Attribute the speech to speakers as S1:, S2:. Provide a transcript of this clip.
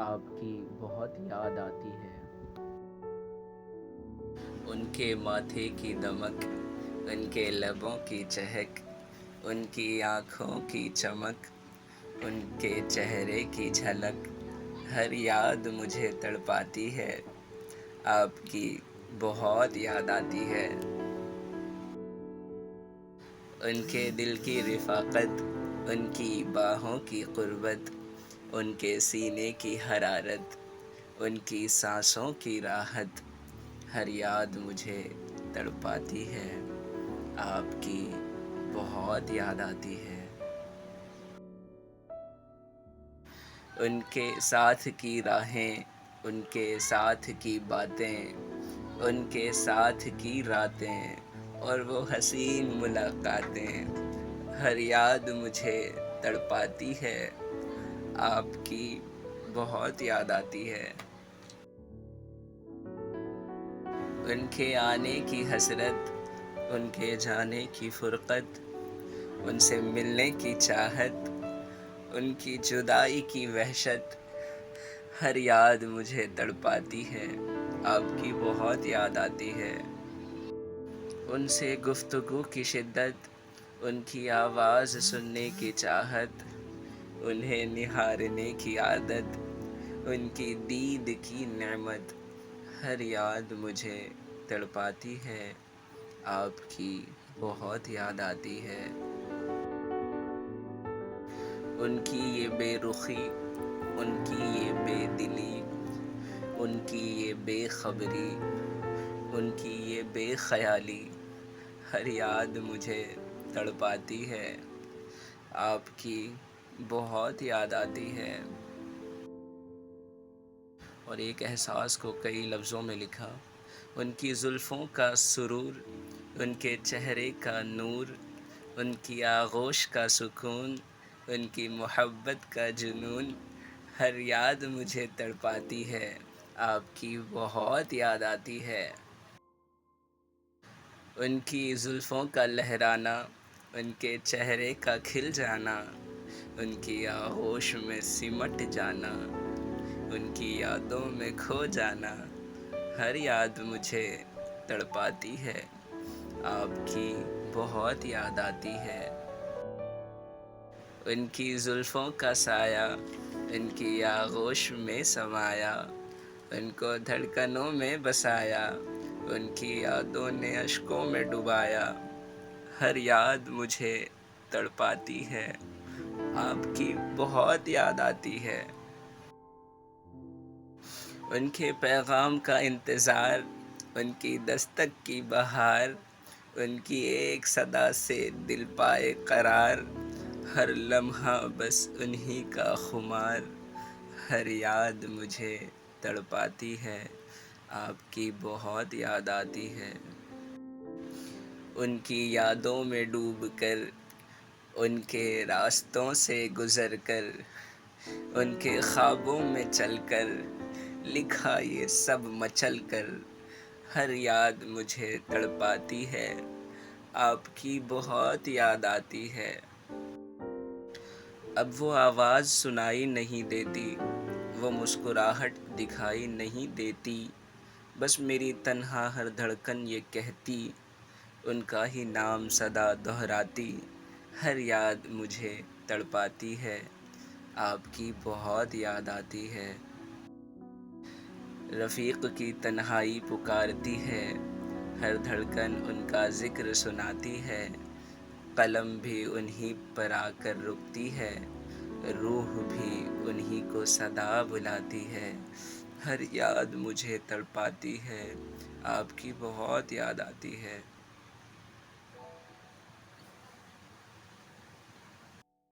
S1: آپ کی بہت یاد آتی ہے۔
S2: ان کے ماتھے کی دمک، ان کے لبوں کی چہک، ان کی آنکھوں کی چمک، ان کے چہرے کی جھلک، ہر یاد مجھے تڑپاتی ہے، آپ کی بہت یاد آتی ہے۔ ان کے دل کی رفاقت، ان کی باہوں کی قربت، ان کے سینے کی حرارت، ان کی سانسوں کی راحت، ہر یاد مجھے تڑپاتی ہے، آپ کی بہت یاد آتی ہے۔ ان کے ساتھ کی راہیں، ان کے ساتھ کی باتیں، ان کے ساتھ کی راتیں اور وہ حسین ملاقاتیں، ہر یاد مجھے تڑپاتی ہے، آپ کی بہت یاد آتی ہے۔ ان کے آنے کی حسرت، ان کے جانے کی فرقت، ان سے ملنے کی چاہت، ان کی جدائی کی وحشت، ہر یاد مجھے تڑپاتی ہے، آپ کی بہت یاد آتی ہے۔ ان سے گفتگو کی شدت، ان کی آواز سننے کی چاہت، انہیں نہارنے کی عادت، ان کی دید کی نعمت، ہر یاد مجھے تڑپاتی ہے، آپ کی بہت یاد آتی ہے۔ ان کی یہ بے رخی، ان کی یہ بے دلی، ان کی یہ بے خبری، ان کی یہ بے خیالی، ہر یاد مجھے تڑپاتی ہے، آپ کی بہت یاد آتی ہے۔ اور ایک احساس کو کئی لفظوں میں لکھا، ان کی زلفوں کا سرور، ان کے چہرے کا نور، ان کی آغوش کا سکون، ان کی محبت کا جنون، ہر یاد مجھے تڑپاتی ہے، آپ کی بہت یاد آتی ہے۔ ان کی زلفوں کا لہرانا، ان کے چہرے کا کھل جانا، ان کی آغوش میں سمٹ جانا، ان کی یادوں میں کھو جانا، ہر یاد مجھے تڑپاتی ہے، آپ کی بہت یاد آتی ہے۔ ان کی زلفوں کا سایہ، ان کی آغوش میں سمایا، ان کو دھڑکنوں میں بسایا، ان کی یادوں نے اشکوں میں ڈبایا، ہر یاد مجھے تڑپاتی ہے، آپ کی بہت یاد آتی ہے۔ ان کے پیغام کا انتظار، ان کی دستک کی بہار، ان کی ایک صدا سے دل پائے قرار، ہر لمحہ بس انہی کا خمار، ہر یاد مجھے تڑپاتی ہے، آپ کی بہت یاد آتی ہے۔ ان کی یادوں میں ڈوب کر، ان کے راستوں سے گزر کر، ان کے خوابوں میں چل کر، لکھا یہ سب مچل کر، ہر یاد مجھے تڑپاتی ہے، آپ کی بہت یاد آتی ہے۔ اب وہ آواز سنائی نہیں دیتی، وہ مسکراہٹ دکھائی نہیں دیتی، بس میری تنہا ہر دھڑکن یہ کہتی، ان کا ہی نام صدا دہراتی، ہر یاد مجھے تڑپاتی ہے، آپ کی بہت یاد آتی ہے۔ رفیق کی تنہائی پکارتی ہے، ہر دھڑکن ان کا ذکر سناتی ہے، قلم بھی انہی پر آ کر رکتی ہے، روح بھی انہی کو صدا بلاتی ہے، ہر یاد مجھے تڑپاتی ہے، آپ کی بہت یاد آتی ہے۔